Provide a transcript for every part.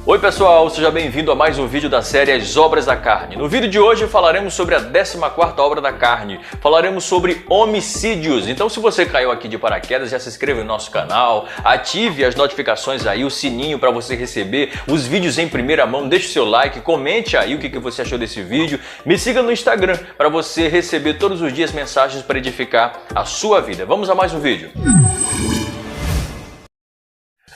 Oi pessoal, seja bem-vindo a mais um vídeo da série As Obras da Carne. No vídeo de hoje falaremos sobre a 14ª obra da carne, falaremos sobre homicídios. Então se você caiu aqui de paraquedas, já se inscreva no nosso canal, ative as notificações aí, o sininho para você receber os vídeos em primeira mão, deixe o seu like, comente aí o que você achou desse vídeo, me siga no Instagram para você receber todos os dias mensagens para edificar a sua vida. Vamos a mais um vídeo.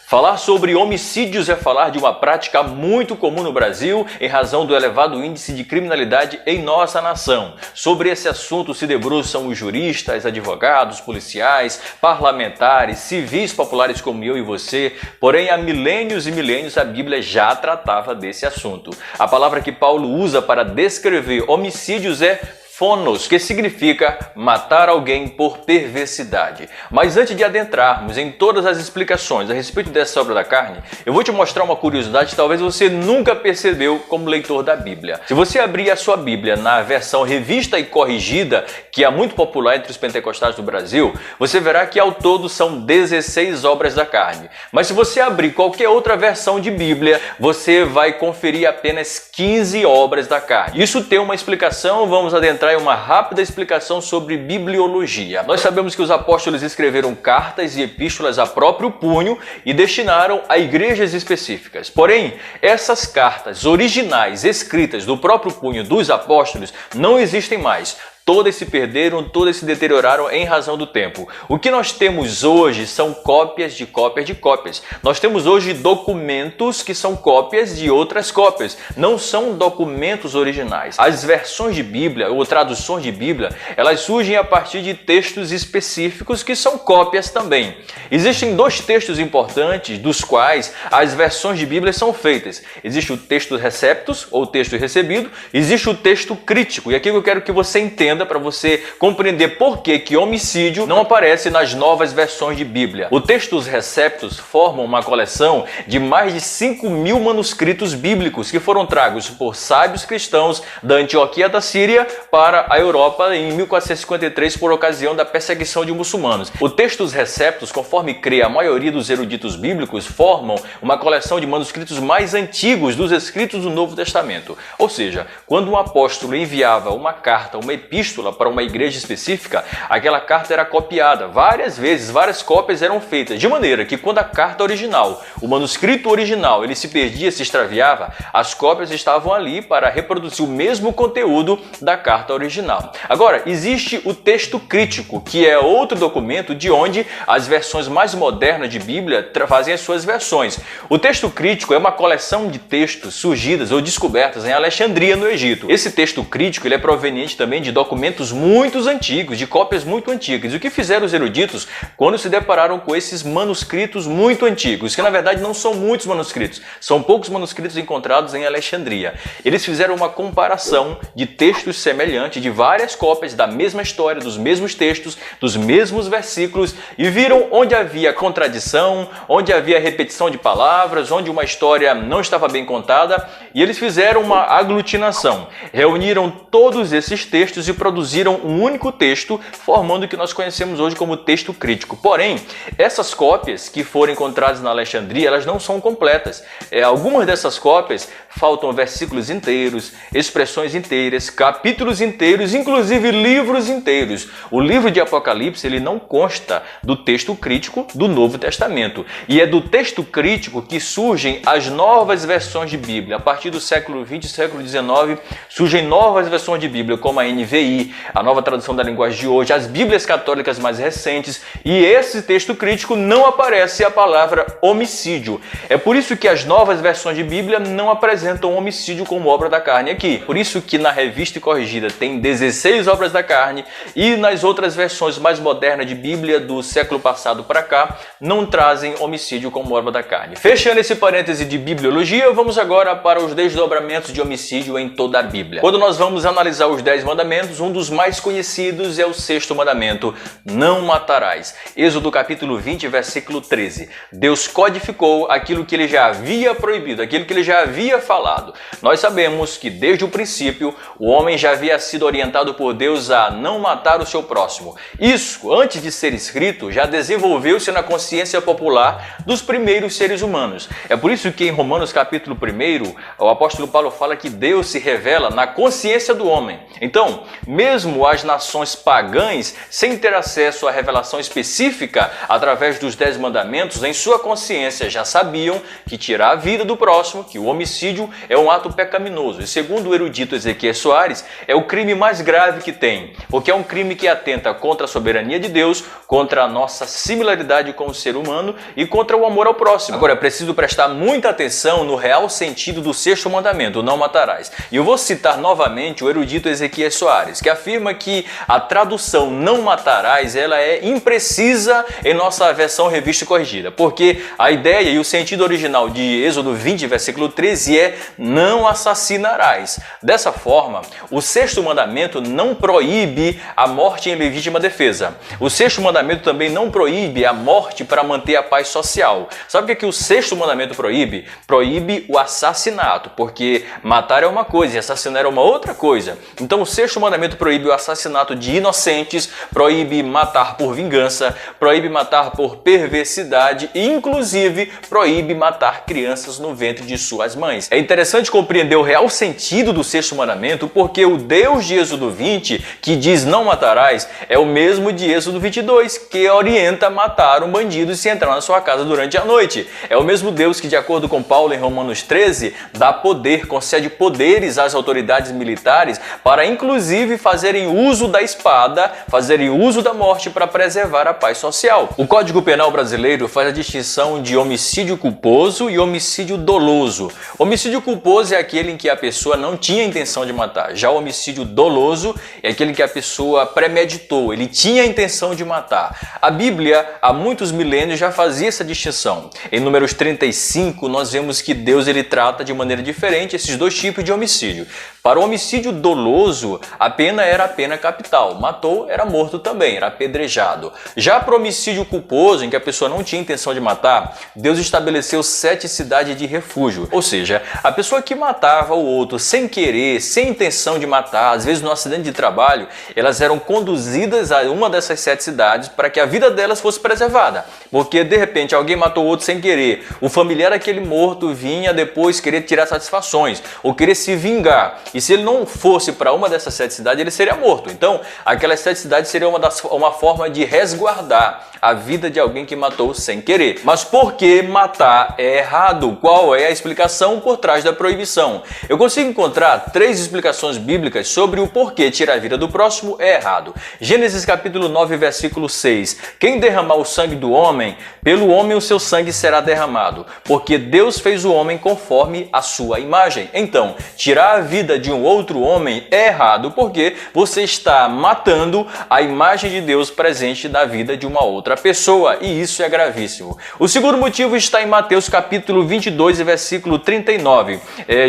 Falar sobre homicídios é falar de uma prática muito comum no Brasil em razão do elevado índice de criminalidade em nossa nação. Sobre esse assunto se debruçam os juristas, advogados, policiais, parlamentares, civis populares como eu e você, porém há milênios e milênios a Bíblia já tratava desse assunto. A palavra que Paulo usa para descrever homicídios é fonos, que significa matar alguém por perversidade. Mas antes de adentrarmos em todas as explicações a respeito dessa obra da carne, eu vou te mostrar uma curiosidade que talvez você nunca percebeu como leitor da Bíblia. Se você abrir a sua Bíblia na versão revista e corrigida, que é muito popular entre os pentecostais do Brasil, você verá que ao todo são 16 obras da carne. Mas se você abrir qualquer outra versão de Bíblia, você vai conferir apenas 15 obras da carne. Isso tem uma explicação, vamos adentrar em uma rápida explicação sobre bibliologia. Nós sabemos que os apóstolos escreveram cartas e epístolas a próprio punho e destinaram a igrejas específicas. Porém, essas cartas originais escritas do próprio punho dos apóstolos não existem mais. Todas se perderam, todas se deterioraram em razão do tempo. O que nós temos hoje são cópias de cópias de cópias. Nós temos hoje documentos que são cópias de outras cópias. Não são documentos originais. As versões de Bíblia ou traduções de Bíblia, elas surgem a partir de textos específicos que são cópias também. Existem dois textos importantes dos quais as versões de Bíblia são feitas. Existe o texto receptus, ou texto recebido, existe o texto crítico. E aqui eu quero que você entenda para você compreender por que homicídio não aparece nas novas versões de Bíblia. O texto dos receptos formam uma coleção de mais de 5.000 manuscritos bíblicos que foram tragos por sábios cristãos da Antioquia da Síria para a Europa em 1453 por ocasião da perseguição de muçulmanos. O texto dos receptos, conforme crê a maioria dos eruditos bíblicos, formam uma coleção de manuscritos mais antigos dos escritos do Novo Testamento. Ou seja, quando um apóstolo enviava uma carta, uma epístola para uma igreja específica, aquela carta era copiada várias vezes, várias cópias eram feitas, de maneira que quando a carta original, o manuscrito original, ele se perdia, se extraviava, as cópias estavam ali para reproduzir o mesmo conteúdo da carta original. Agora, existe o texto crítico, que é outro documento de onde as versões mais modernas de Bíblia fazem as suas versões. O texto crítico é uma coleção de textos surgidas ou descobertas em Alexandria, no Egito. Esse texto crítico ele é proveniente também de documentos muito antigos, de cópias muito antigas. O que fizeram os eruditos quando se depararam com esses manuscritos muito antigos, que na verdade não são muitos manuscritos, são poucos manuscritos encontrados em Alexandria. Eles fizeram uma comparação de textos semelhantes, de várias cópias da mesma história, dos mesmos textos, dos mesmos versículos, e viram onde havia contradição, onde havia repetição de palavras, onde uma história não estava bem contada, e eles fizeram uma aglutinação, reuniram todos esses textos e produziram um único texto, formando o que nós conhecemos hoje como texto crítico. Porém, essas cópias que foram encontradas na Alexandria, elas não são completas. Algumas dessas cópias faltam versículos inteiros, expressões inteiras, capítulos inteiros, inclusive livros inteiros. O livro de Apocalipse ele não consta do texto crítico do Novo Testamento. E é do texto crítico que surgem as novas versões de Bíblia. A partir do século XX e século XIX, surgem novas versões de Bíblia, como a NVI, a nova tradução da linguagem de hoje, as Bíblias católicas mais recentes, e esse texto crítico não aparece a palavra homicídio. É por isso que as novas versões de Bíblia não apresentam homicídio como obra da carne aqui. Por isso que na revista e corrigida tem 16 obras da carne e nas outras versões mais modernas de Bíblia do século passado para cá não trazem homicídio como obra da carne. Fechando esse parêntese de bibliologia, vamos agora para os desdobramentos de homicídio em toda a Bíblia. Quando nós vamos analisar os 10 mandamentos, mandamentos, um dos mais conhecidos é o sexto mandamento: não matarás. Êxodo capítulo 20, versículo 13. Deus codificou aquilo que ele já havia proibido, aquilo que ele já havia falado. Nós sabemos que desde o princípio o homem já havia sido orientado por Deus a não matar o seu próximo. Isso, antes de ser escrito, já desenvolveu-se na consciência popular dos primeiros seres humanos. É por isso que em Romanos capítulo 1, o apóstolo Paulo fala que Deus se revela na consciência do homem. Então, mesmo as nações pagãs, sem ter acesso à revelação específica através dos 10 mandamentos, em sua consciência já sabiam que tirar a vida do próximo, que o homicídio é um ato pecaminoso. E segundo o erudito Ezequiel Soares, é o crime mais grave que tem, porque é um crime que atenta contra a soberania de Deus, contra a nossa similaridade com o ser humano e contra o amor ao próximo. Agora, é preciso prestar muita atenção no real sentido do sexto mandamento: não matarás. E eu vou citar novamente o erudito Ezequiel Soares, que afirma que a tradução não matarás ela é imprecisa em nossa versão revista e corrigida, porque a ideia e o sentido original de Êxodo 20, versículo 13 é não assassinarás. Dessa forma, o sexto mandamento não proíbe a morte em legítima defesa. O sexto mandamento também não proíbe a morte para manter a paz social. Sabe o que o sexto mandamento proíbe? Proíbe o assassinato, porque matar é uma coisa e assassinar é uma outra coisa. Então o sexto mandamento proíbe o assassinato de inocentes, proíbe matar por vingança, proíbe matar por perversidade e inclusive proíbe matar crianças no ventre de suas mães. É interessante compreender o real sentido do sexto mandamento, porque o Deus de Êxodo 20, que diz não matarás, é o mesmo de Êxodo 22, que orienta a matar um bandido se entrar na sua casa durante a noite. É o mesmo Deus que, de acordo com Paulo em Romanos 13, dá poder, concede poderes às autoridades militares para inclusive fazerem uso da espada, fazerem uso da morte para preservar a paz social. O Código Penal brasileiro faz a distinção de homicídio culposo e homicídio doloso. Homicídio culposo é aquele em que a pessoa não tinha intenção de matar. Já o homicídio doloso é aquele que a pessoa premeditou, ele tinha a intenção de matar. A Bíblia, há muitos milênios, já fazia essa distinção. Em Números 35, nós vemos que Deus ele trata de maneira diferente esses dois tipos de homicídio. Para o homicídio doloso, a pena era a pena capital. Matou, era morto também, era apedrejado. Já para o homicídio culposo, em que a pessoa não tinha intenção de matar, Deus estabeleceu 7 cidades de refúgio. Ou seja, a pessoa que matava o outro sem querer, sem intenção de matar, às vezes no acidente de trabalho, elas eram conduzidas a uma dessas 7 cidades para que a vida delas fosse preservada. Porque de repente alguém matou o outro sem querer. O familiar daquele morto vinha depois querer tirar satisfações ou querer se vingar. E se ele não fosse para uma dessas 7 cidades, ele seria morto. Então, aquelas 7 cidades seriam uma forma de resguardar a vida de alguém que matou sem querer. Mas por que matar é errado? Qual é a explicação por trás da proibição? Eu consigo encontrar 3 explicações bíblicas sobre o porquê tirar a vida do próximo é errado. Gênesis capítulo 9, versículo 6. Quem derramar o sangue do homem, pelo homem o seu sangue será derramado, porque Deus fez o homem conforme a sua imagem. Então, tirar a vida de um outro homem é errado, porque você está matando a imagem de Deus presente na vida de uma outra pessoa, e isso é gravíssimo. O segundo motivo está em Mateus capítulo 22 e versículo 39.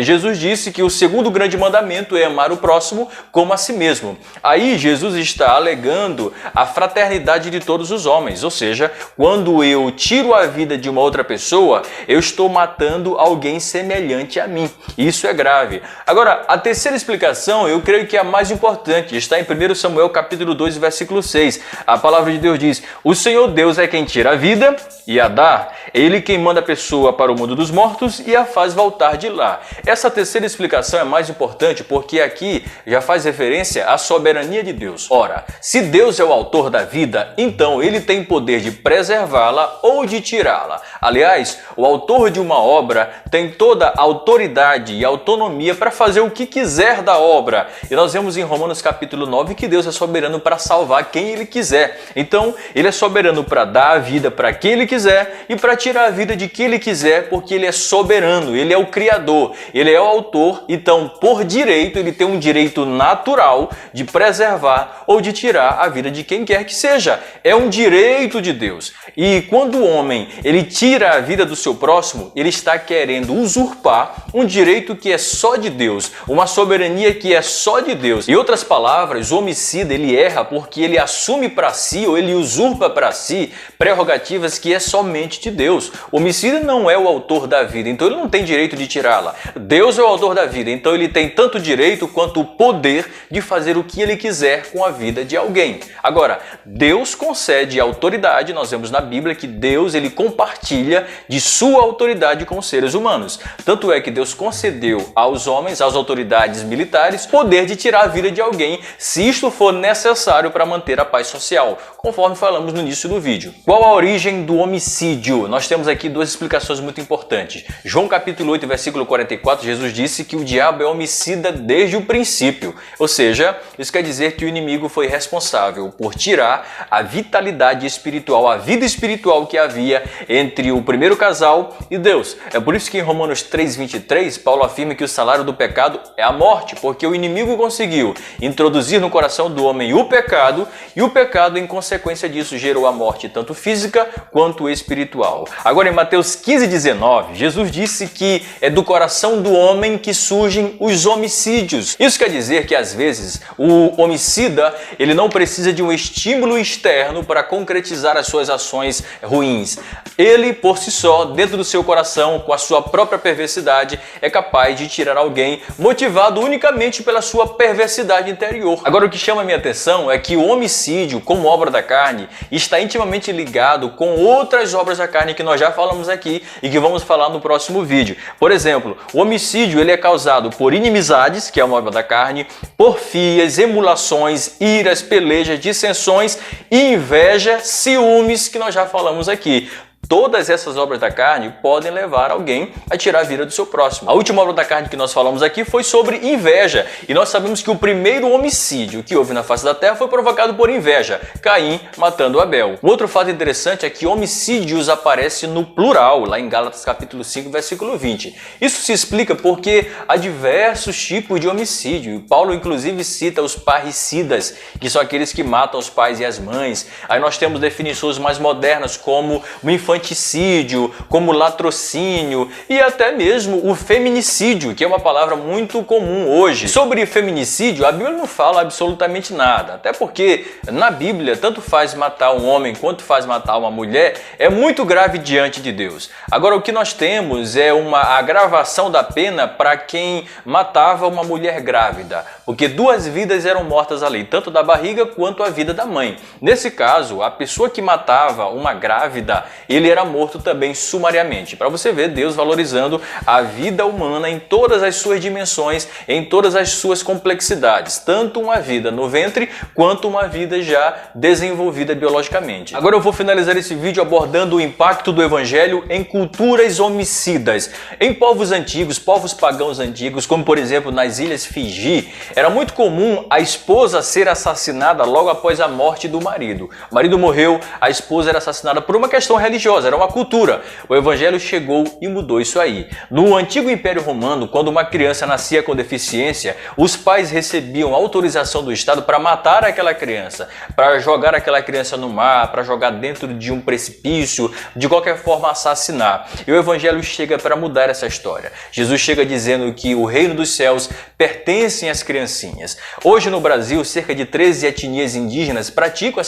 Jesus disse que o segundo grande mandamento é amar o próximo como a si mesmo. Aí Jesus está alegando a fraternidade de todos os homens, ou seja, quando eu tiro a vida de uma outra pessoa, eu estou matando alguém semelhante a mim. Isso é grave. Agora, a terceira explicação, eu creio que é a mais importante, está em 1 Samuel capítulo 2, versículo 6. A palavra de Deus diz: o Senhor Deus é quem tira a vida e a dá. É Ele quem manda a pessoa para o mundo dos mortos e a faz voltar de lá. Essa terceira explicação é mais importante porque aqui já faz referência à soberania de Deus. Ora, se Deus é o autor da vida, então Ele tem poder de preservá-la ou de tirá-la. Aliás, o autor de uma obra tem toda a autoridade e autonomia para fazer o que quiser da obra. E nós vemos em Romanos capítulo 9 que Deus é soberano para salvar quem Ele quiser. Então, Ele é soberano soberano para dar a vida para quem ele quiser e para tirar a vida de quem ele quiser, porque ele é soberano, ele é o criador, ele é o autor, então por direito ele tem um direito natural de preservar ou de tirar a vida de quem quer que seja. É um direito de Deus. E quando o homem ele tira a vida do seu próximo, ele está querendo usurpar um direito que é só de Deus, uma soberania que é só de Deus. Em outras palavras, o homicida ele erra porque ele assume para si ou ele usurpa para si prerrogativas que é somente de Deus. O homicida não é o autor da vida, então ele não tem direito de tirá-la. Deus é o autor da vida, então ele tem tanto direito quanto o poder de fazer o que ele quiser com a vida de alguém. Agora, Deus concede autoridade, nós vemos na Bíblia que Deus ele compartilha de sua autoridade com os seres humanos. Tanto é que Deus concedeu aos homens, às autoridades militares, poder de tirar a vida de alguém, se isto for necessário para manter a paz social, conforme falamos no início do vídeo. Qual a origem do homicídio? Nós temos aqui duas explicações muito importantes. João capítulo 8, versículo 44, Jesus disse que o diabo é homicida desde o princípio. Ou seja, isso quer dizer que o inimigo foi responsável por tirar a vitalidade espiritual, a vida espiritual que havia entre o primeiro casal e Deus. É por isso que em Romanos 3:23, Paulo afirma que o salário do pecado é a morte, porque o inimigo conseguiu introduzir no coração do homem o pecado, e o pecado, em consequência disso, gerou a morte tanto física quanto espiritual. Agora, em Mateus 15:19, Jesus disse que é do coração do homem que surgem os homicídios. Isso quer dizer que, às vezes, o homicida ele não precisa de um estímulo externo para concretizar as suas ações ruins. Ele, por si só, dentro do seu coração, com a sua própria perversidade, é capaz de tirar alguém motivado unicamente pela sua perversidade interior. Agora, o que chama a minha atenção é que o homicídio, como obra da carne, está intimamente ligado com outras obras da carne que nós já falamos aqui e que vamos falar no próximo vídeo. Por exemplo, o homicídio ele é causado por inimizades, que é uma obra da carne, porfias, emulações, iras, pelejas, dissensões, inveja, ciúmes, que nós já falamos aqui. Todas essas obras da carne podem levar alguém a tirar a vida do seu próximo. A última obra da carne que nós falamos aqui foi sobre inveja. E nós sabemos que o primeiro homicídio que houve na face da terra foi provocado por inveja. Caim matando Abel. Um outro fato interessante é que homicídios aparece no plural, lá em Gálatas capítulo 5, versículo 20. Isso se explica porque há diversos tipos de homicídio. Paulo inclusive cita os parricidas, que são aqueles que matam os pais e as mães. Aí nós temos definições mais modernas como o infanticídio, como latrocínio e até mesmo o feminicídio, que é uma palavra muito comum hoje. Sobre feminicídio, a Bíblia não fala absolutamente nada, até porque na Bíblia tanto faz matar um homem quanto faz matar uma mulher, é muito grave diante de Deus. Agora, o que nós temos é uma agravação da pena para quem matava uma mulher grávida, porque duas vidas eram mortas ali, tanto da barriga quanto a vida da mãe. Nesse caso, a pessoa que matava uma grávida, ele era morto também sumariamente. Para você ver Deus valorizando a vida humana em todas as suas dimensões, em todas as suas complexidades, tanto uma vida no ventre quanto uma vida já desenvolvida biologicamente. Agora eu vou finalizar esse vídeo abordando o impacto do evangelho em culturas homicidas. Em povos antigos, povos pagãos antigos, como por exemplo nas ilhas Fiji, era muito comum a esposa ser assassinada logo após a morte do marido. O marido morreu, a esposa era assassinada por uma questão religiosa, era uma cultura. O evangelho chegou e mudou isso aí. No antigo Império Romano, quando uma criança nascia com deficiência, os pais recebiam autorização do Estado para matar aquela criança, para jogar aquela criança no mar, para jogar dentro de um precipício, de qualquer forma assassinar. E o evangelho chega para mudar essa história. Jesus chega dizendo que o reino dos céus pertence às criancinhas. Hoje no Brasil, cerca de 13 etnias indígenas praticam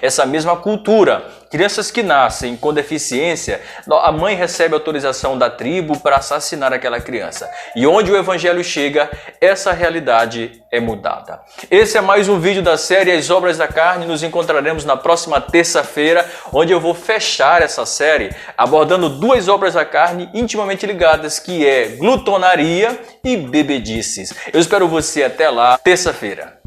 essa mesma cultura. Crianças que nascem com deficiência, a mãe recebe autorização da tribo para assassinar aquela criança. E onde o evangelho chega, essa realidade é mudada. Esse é mais um vídeo da série As Obras da Carne. Nos encontraremos na próxima terça-feira, onde eu vou fechar essa série abordando duas obras da carne intimamente ligadas, que é glutonaria e bebedices. Eu espero você até lá, terça-feira.